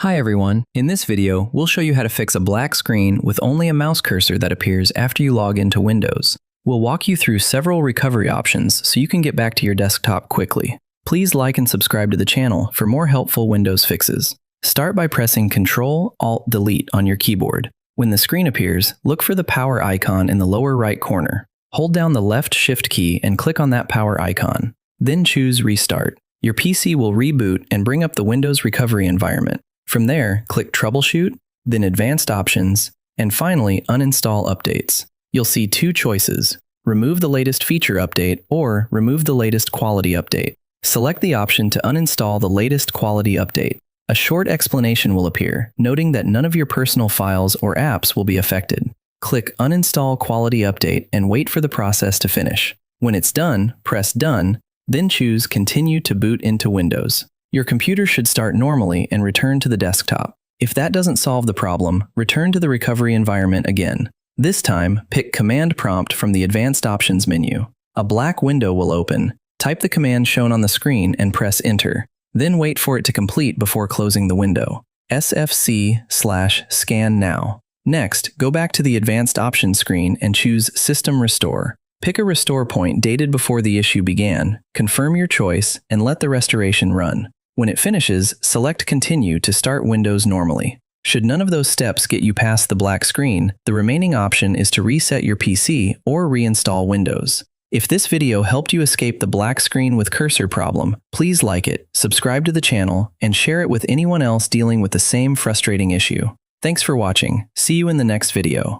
Hi everyone, in this video, we'll show you how to fix a black screen with only a mouse cursor that appears after you log into Windows. We'll walk you through several recovery options so you can get back to your desktop quickly. Please like and subscribe to the channel for more helpful Windows fixes. Start by pressing Ctrl-Alt-Delete on your keyboard. When the screen appears, look for the power icon in the lower right corner. Hold down the left Shift key and click on that power icon. Then choose Restart. Your PC will reboot and bring up the Windows recovery environment. From there, click Troubleshoot, then Advanced Options, and finally Uninstall Updates. You'll see two choices: remove the latest feature update or remove the latest quality update. Select the option to uninstall the latest quality update. A short explanation will appear, noting that none of your personal files or apps will be affected. Click Uninstall Quality Update and wait for the process to finish. When it's done, press Done, then choose Continue to boot into Windows. Your computer should start normally and return to the desktop. If that doesn't solve the problem, return to the recovery environment again. This time, pick Command Prompt from the Advanced Options menu. A black window will open. Type the command shown on the screen and press Enter. Then wait for it to complete before closing the window. sfc/scan now. Next, go back to the Advanced Options screen and choose System Restore. Pick a restore point dated before the issue began, confirm your choice, and let the restoration run. When it finishes, select Continue to start Windows normally. Should none of those steps get you past the black screen, the remaining option is to reset your PC or reinstall Windows. If this video helped you escape the black screen with cursor problem, please like it, subscribe to the channel, and share it with anyone else dealing with the same frustrating issue. Thanks for watching. See you in the next video.